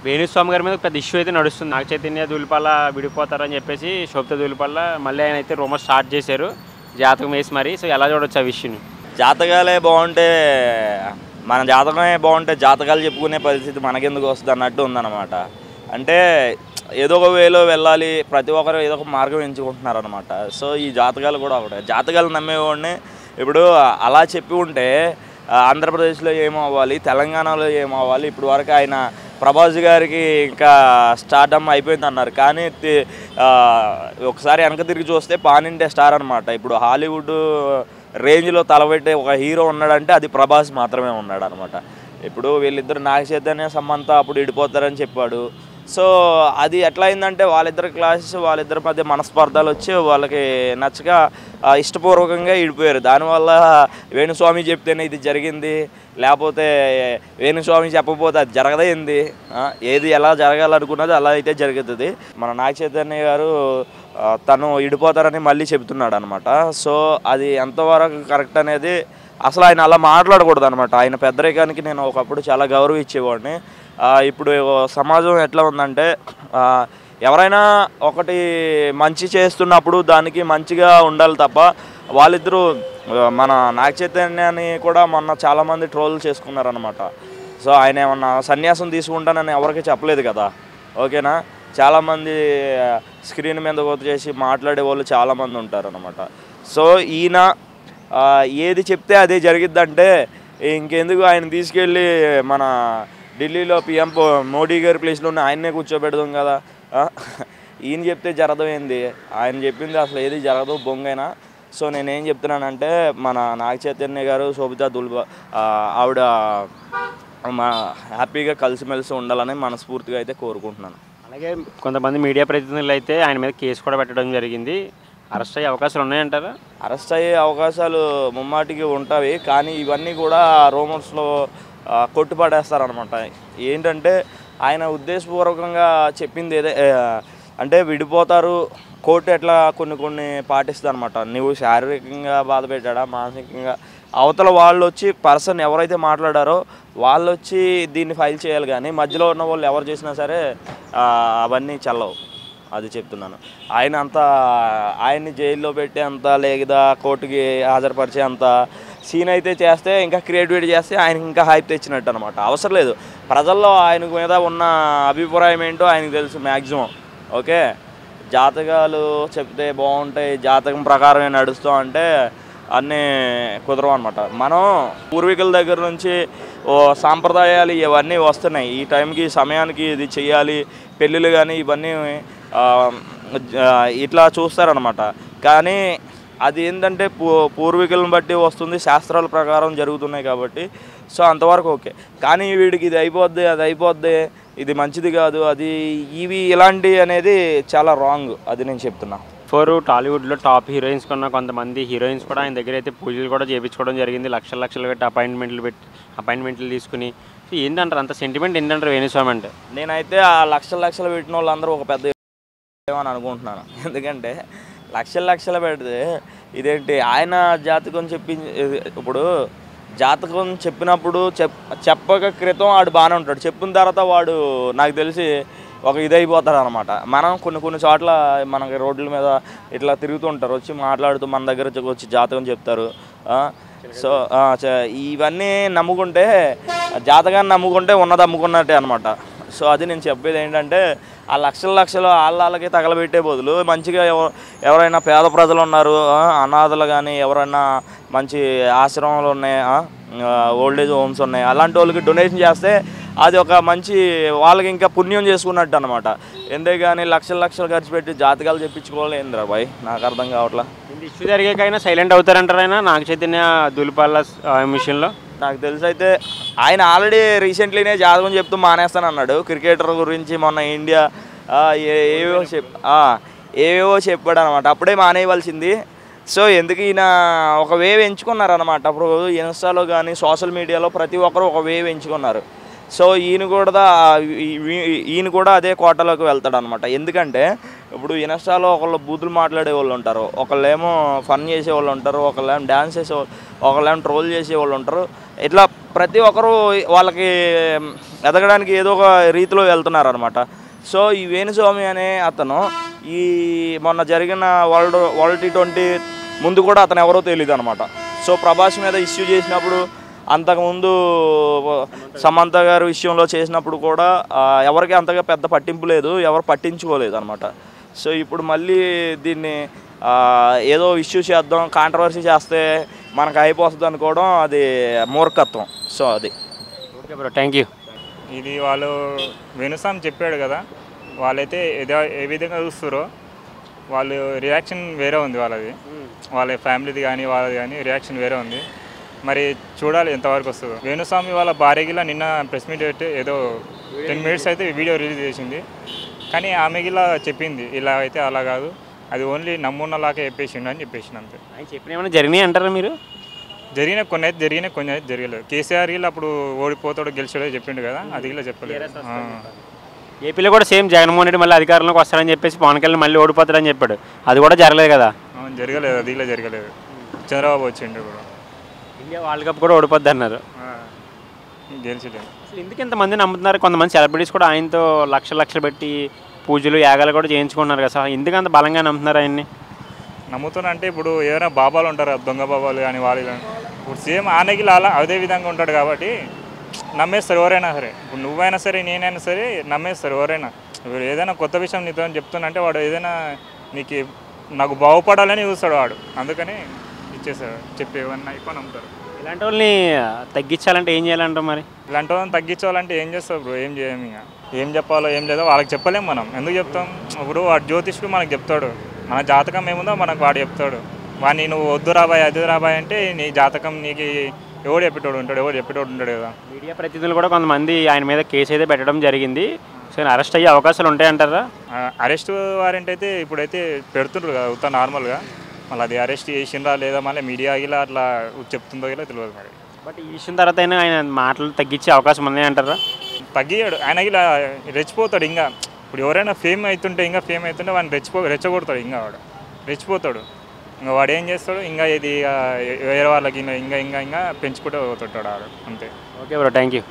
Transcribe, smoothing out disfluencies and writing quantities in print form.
వేణుస్వామి గారి మీద పెద్ద ఇష్యూ అయితే నడుస్తుంది. నాగ చైతన్య ధూళిపాల విడిపోతారని చెప్పేసి శోభితా ధూళిపాల మళ్ళీ ఆయన అయితే రూమర్ స్టార్ట్ చేశారు జాతకం వేసి మరి. సో ఎలా చూడొచ్చు ఆ విషయాన్ని? జాతకాలే బాగుంటే మన జాతకమే బాగుంటే జాతకాలు చెప్పుకునే పరిస్థితి మనకెందుకు వస్తుంది అన్నట్టు ఉందన్నమాట. అంటే ఏదో ఒక వేలో వెళ్ళాలి, ప్రతి ఒక్కరు ఏదో ఒక మార్గం ఎంచుకుంటున్నారు అనమాట. సో ఈ జాతకాలు కూడా ఒకటే. జాతకాలు నమ్మేవాడిని ఇప్పుడు అలా చెప్పి ఉంటే ఆంధ్రప్రదేశ్లో ఏమో అవ్వాలి, తెలంగాణలో ఏమో అవ్వాలి. ఇప్పుడు వరకు ఆయన ప్రభాస్ గారికి ఇంకా స్టార్డమ్ అయిపోయింది అన్నారు, కానీ ఒకసారి వెనక తిరిగి చూస్తే పాన్ ఇండియా స్టార్ అనమాట. ఇప్పుడు హాలీవుడ్ రేంజ్లో తలబెట్టే ఒక హీరో ఉన్నాడంటే అది ప్రభాస్ మాత్రమే ఉన్నాడు అనమాట. ఇప్పుడు వీళ్ళిద్దరు నాగ చైతన్య సమంత అప్పుడు విడిపోతారని చెప్పాడు. సో అది ఎట్లా అయిందంటే వాళ్ళిద్దరు క్లాసెస్, వాళ్ళిద్దరి మధ్య మనస్పర్ధాలు వచ్చి వాళ్ళకి నచ్చక ఇష్టపూర్వకంగా విడిపోయారు. దానివల్ల వేణుస్వామి చెప్తేనే ఇది జరిగింది, లేకపోతే వేణుస్వామి చెప్పకపోతే అది జరగదైంది. ఏది ఎలా జరగాలనుకున్నది అలా అయితే జరుగుతుంది. మన నాగ చైతన్య గారు తను విడిపోతారని మళ్ళీ చెబుతున్నాడు అనమాట. సో అది ఎంతవరకు కరెక్ట్ అనేది అసలు ఆయన అలా మాట్లాడకూడదు అనమాట. ఆయన పెద్దరికానికి నేను ఒకప్పుడు చాలా గౌరవం ఇచ్చేవాడిని. ఇప్పుడు సమాజం ఎట్లా ఉందంటే ఎవరైనా ఒకటి మంచి చేస్తున్నప్పుడు దానికి మంచిగా ఉండాలి తప్ప వాళ్ళిద్దరూ మన నాగ చైతన్యాన్ని కూడా మొన్న చాలామంది ట్రోల్ చేసుకున్నారనమాట. సో ఆయన ఏమన్నా సన్యాసం తీసుకుంటానని ఎవరికి చెప్పలేదు కదా, ఓకేనా. చాలామంది స్క్రీన్ మీద వచ్చేసి మాట్లాడే వాళ్ళు చాలామంది ఉంటారనమాట. సో ఈయన ఏది చెప్తే అదే జరిగిద్దంటే ఇంకెందుకు ఆయన తీసుకెళ్ళి మన ఢిల్లీలో పిఎం మోడీ గారి ప్లేస్లో ఉన్న ఆయన్నే కూర్చోబెడదాం కదా. ఈయన చెప్తే జరగదైంది, ఆయన చెప్పింది అసలు ఏది జరగదు బొంగైనా. సో నేనేం చెప్తున్నానంటే మన నాగ చైతన్య గారు శోభితా ఆవిడ హ్యాపీగా కలిసిమెలిసి ఉండాలని మనస్ఫూర్తిగా అయితే కోరుకుంటున్నాను. అలాగే కొంతమంది మీడియా ప్రతినిధులు అయితే ఆయన మీద కేసు కూడా పెట్టడం జరిగింది. అరెస్ట్ అయ్యే అవకాశాలు ఉన్నాయంటారా? అరెస్ట్ అయ్యే అవకాశాలు ముమ్మాటికి ఉంటాయి, కానీ ఇవన్నీ కూడా రూమర్స్లో కొట్టుపడేస్తారనమాట. ఏంటంటే ఆయన ఉద్దేశపూర్వకంగా చెప్పింది అంటే విడిపోతారు, కోర్టు ఎట్లా కొన్ని పాటిస్తుంది అనమాట. నువ్వు శారీరకంగా బాధ పెట్టాడా, మానసికంగా అవతల వాళ్ళు వచ్చి పర్సన్ ఎవరైతే మాట్లాడారో వాళ్ళు వచ్చి దీన్ని ఫైల్ చేయాలి, కానీ మధ్యలో ఉన్న వాళ్ళు ఎవరు చేసినా సరే అవన్నీ చల్లవు. అది చెప్తున్నాను. ఆయన్ని జైల్లో పెట్టే అంత లేదా కోర్టుకి హాజరుపరిచే అంత సీన్ అయితే చేస్తే ఇంకా క్రియేటివిటీ చేస్తే ఆయనకి ఇంకా హైప్ తెచ్చినట్టు అనమాట. అవసరం లేదు. ప్రజల్లో ఆయన మీద ఉన్న అభిప్రాయం ఏంటో ఆయనకు తెలుసు మ్యాక్సిమం. ఓకే, జాతకాలు చెప్తే బాగుంటాయి, జాతకం ప్రకారమే నడుస్తాం అంటే అన్నీ కుదరవు అనమాట. మనం పూర్వీకుల దగ్గర నుంచి సాంప్రదాయాలు ఇవన్నీ వస్తున్నాయి. ఈ టైంకి సమయానికి ఇది చెయ్యాలి, పెళ్ళిళ్ళు కానీ ఇవన్నీ ఇట్లా చూస్తారనమాట. కానీ అది ఏంటంటే పూర్వీకులను బట్టి వస్తుంది, శాస్త్రాల ప్రకారం జరుగుతున్నాయి కాబట్టి సో అంతవరకు ఓకే. కానీ వీడికి ఇది అయిపోద్ది, అది అయిపోద్ది, ఇది మంచిది కాదు, అది ఇవి ఇలాంటి అనేది చాలా రాంగ్. అది నేను చెప్తున్నా. టాలీవుడ్లో టాప్ హీరోయిన్స్ కొన్న కొంతమంది హీరోయిన్స్ కూడా ఆయన దగ్గర అయితే పూజలు కూడా చేయించుకోవడం జరిగింది. లక్షలు పెట్టి అపాయింట్మెంట్లు తీసుకుని. ఏంటంటారు అంత సెంటిమెంట్ ఏంటంటారు వేణుస్వామి అంటే? నేనైతే ఆ లక్షలు పెట్టిన వాళ్ళందరూ ఒక పెద్ద అని అనుకుంటున్నాను. ఎందుకంటే లక్షలు పెడితే ఇదేంటి ఆయన జాతకం ఇప్పుడు జాతకం చెప్పినప్పుడు చెప్పక క్రితం వాడు బాగానే ఉంటాడు, చెప్పిన తర్వాత వాడు నాకు తెలిసి ఒక ఇదైపోతాడు అనమాట. మనం కొన్ని చోట్ల మనకి రోడ్ల మీద ఇట్లా తిరుగుతూ ఉంటారు, వచ్చి మాట్లాడుతూ మన దగ్గర వచ్చి జాతకం చెప్తారు. సో ఇవన్నీ నమ్ముకుంటే, జాతకాన్ని నమ్ముకుంటే ఉన్నది అమ్ముకున్నట్టే అనమాట. సో అది నేను చెప్పేది ఏంటంటే ఆ లక్షలు వాళ్ళకి తగలబెట్టే బదులు మంచిగా ఎవరైనా పేద ప్రజలు ఉన్నారు, అనాథలు కానీ ఎవరైనా మంచి ఆశ్రమాలు ఉన్నాయి, ఓల్డేజ్ హోమ్స్ ఉన్నాయి, అలాంటి వాళ్ళకి డొనేషన్ చేస్తే అది ఒక మంచి వాళ్ళకి ఇంకా పుణ్యం చేసుకున్నట్టు అనమాట. ఎంతే కానీ లక్షలు ఖర్చు పెట్టి జాతకాలు చెప్పించుకోవాలి ఏంద్రా బాయ్, నాకు అర్థం కావట్లా. ఇష్యూ జరిగాకైనా సైలెంట్ అవుతారంటారు ఆయన నాగ చైతన్య ధూళిపాల విషయంలో? నాకు తెలిసి అయితే ఆయన ఆల్రెడీ రీసెంట్లీనే జాతకం చెప్తూ మానేస్తానన్నాడు. క్రికెటర్ గురించి మొన్న ఇండియా ఏవేవో చెప్పాడు అనమాట, అప్పుడే మానేయవలసింది. సో ఎందుకు ఈయన ఒక వేవ్ ఎంచుకున్నారనమాట. అప్పుడు ఇన్స్టాలో కానీ సోషల్ మీడియాలో ప్రతి ఒక్కరు ఒక వేవ్ ఎంచుకున్నారు. సో ఈయన కూడా అదే కోటలోకి వెళ్తాడు అనమాట. ఎందుకంటే ఇప్పుడు ఇన్స్టాలో ఒకళ్ళు బూతులు మాట్లాడే వాళ్ళు ఉంటారు, ఒకళ్ళేమో ఫన్ చేసేవాళ్ళు ఉంటారు, ఒకళ్ళేమో డ్యాన్స్ చేసేవాళ్ళు, ఒకళ్ళేమో ట్రోల్ చేసేవాళ్ళు ఉంటారు. ఇట్లా ప్రతి ఒక్కరు వాళ్ళకి ఎదగడానికి ఏదో ఒక రీతిలో వెళ్తున్నారు అనమాట. సో ఈ వేణుస్వామి అనే అతను ఈ మొన్న జరిగిన వరల్డ్ T20 ముందు కూడా అతను ఎవరో తెలియదు అనమాట. సో ప్రభాస్ మీద ఇష్యూ చేసినప్పుడు, అంతకుముందు సమంత గారు విషయంలో చేసినప్పుడు కూడా ఎవరికి అంతగా పెద్ద పట్టింపు లేదు, ఎవరు పట్టించుకోలేదు అనమాట. సో ఇప్పుడు మళ్ళీ దీన్ని ఏదో ఇష్యూ చేద్దాం, కాంట్రవర్సీ చేస్తే మనకు అయిపోతుంది అనుకోవడం అది మూర్ఖత్వం. సో అది. Okay bro, thank you. ఇది వాళ్ళు వేణుస్వామి చెప్పాడు కదా, వాళ్ళైతే ఏ విధంగా చూస్తారో వాళ్ళు రియాక్షన్ వేరే ఉంది వాళ్ళది, వాళ్ళ ఫ్యామిలీది కానీ వాళ్ళది కానీ రియాక్షన్ వేరే ఉంది. మరి చూడాలి ఎంతవరకు వస్తుందో. వేణుస్వామి వాళ్ళ భార్యగిలా నిన్న ప్రెస్ మీట్ పెట్టి ఏదో 10 minutes అయితే వీడియో రిలీజ్ చేసింది. కానీ ఆమెగిలా చెప్పింది ఇలా అయితే అలా కాదు, అది ఓన్లీ నమ్మున్నలాగే చెప్పేసిండు అని చెప్పేసిండు అంతే. ఆయన చెప్పిన ఏమైనా జరిగినాయి అంటారా మీరు? జరిగిన కొన్ని అయితే జరిగినాయి, కొన్ని అయితే జరగలేదు. కేసీఆర్ గిల్ల అప్పుడు ఓడిపోతాడో గెలిచాడో చెప్పిండు కదా, అది ఇలా చెప్పలేదు. ఏపీలో కూడా సేమ్ జగన్మోహన్ రెడ్డి మళ్ళీ అధికారంలోకి వస్తాడని చెప్పేసి పవన్ కళ్యాణ్ మళ్ళీ ఓడిపోతాడని చెప్పాడు, అది కూడా జరగలేదు కదా. జరగలేదు, అది ఇలా జరగలేదు. చంద్రబాబు వచ్చిండు కూడా, ఇండియా వరల్డ్ కప్ కూడా ఓడిపోద్ది అన్నారు, గెలిచలేదు. అసలు ఎందుకు ఇంతమంది నమ్ముతున్నారు? కొంతమంది సెలబ్రిటీస్ కూడా ఆయనతో లక్షలు పెట్టి పూజలు యాగాలు కూడా చేయించుకున్నారు కదా, సార్ ఎందుకు అంత బలంగా నమ్ముతున్నారు ఆయన్ని? నమ్ముతున్నా అంటే ఇప్పుడు ఏదైనా బాబాలు ఉంటారు, దొంగ బాబాలు కానీ వాళ్ళు కానీ, ఇప్పుడు సేమ్ ఆనకి అలా అదే విధంగా ఉంటాడు కాబట్టి నమ్మేస్తారు ఎవరైనా సరే. ఇప్పుడు నువ్వైనా సరే నేనైనా సరే నమ్మేస్తారు ఎవరైనా. ఇప్పుడు ఏదైనా కొత్త విషయం నీతో చెప్తున్నంటే వాడు ఏదైనా నాకు బాగుపడాలని చూస్తాడు వాడు, అందుకని ఇచ్చేస్తాడు. చెప్పేవన్నా ఎక్కువ నమ్ముతారు. ఇలాంటి వాళ్ళని తగ్గించాలంటే ఏం చేయాలంటారు మరి? ఇలాంటి వాళ్ళని తగ్గించాలంటే ఏం చేస్తావు బ్రో? ఏం చేయము. ఇక ఏం చెప్పాలో ఏం లేదో వాళ్ళకి చెప్పలేము మనం, ఎందుకు చెప్తాం? ఇప్పుడు వాడు జ్యోతిష్కుడు మనకు చెప్తాడు, మన జాతకం ఏముందో మనకు వాడు చెప్తాడు. వాడిని నువ్వు వద్దు రాబాయ్ అది రాబాయ్ అంటే నీ జాతకం నీకు ఎవడు చెప్పేటోడు ఉంటాడు, ఎవడు చెప్పేటోడు ఉంటాడు కదా. మీడియా ప్రతినిధులు కూడా కొంతమంది ఆయన మీద కేసు అయితే పెట్టడం జరిగింది, సో అరెస్ట్ అయ్యే అవకాశాలు ఉంటాయంటారా? అరెస్ట్ వారెంట్ అయితే ఇప్పుడైతే పెడుతుండ్రు కదా ఉత్తా నార్మల్గా, మళ్ళీ అది అరెస్ట్ చేసిండ్రా లేదా మళ్ళీ మీడియా ఇలా అట్లా చెప్తుందో ఇలా తెలియదు మరి. బట్ ఈ విషయం తర్వాత అయినా ఆయన మాటలు తగ్గించే అవకాశం ఉన్నాయంటారా? తగ్గియాడు ఆయన, ఇలా రెచ్చిపోతాడు. ఇంకా ఇప్పుడు ఎవరైనా ఫేమ్ అవుతుంటే వాడిని రెచ్చగొడతాడు, ఇంకా వాడు రెచ్చిపోతాడు. ఇంకా వాడు ఏం చేస్తాడు, ఇంకా ఇది వేరే వాళ్ళకి ఇంకా పెంచుకుంటూ పోతుంటాడు వాడు అంతే. Okay bro, thank you.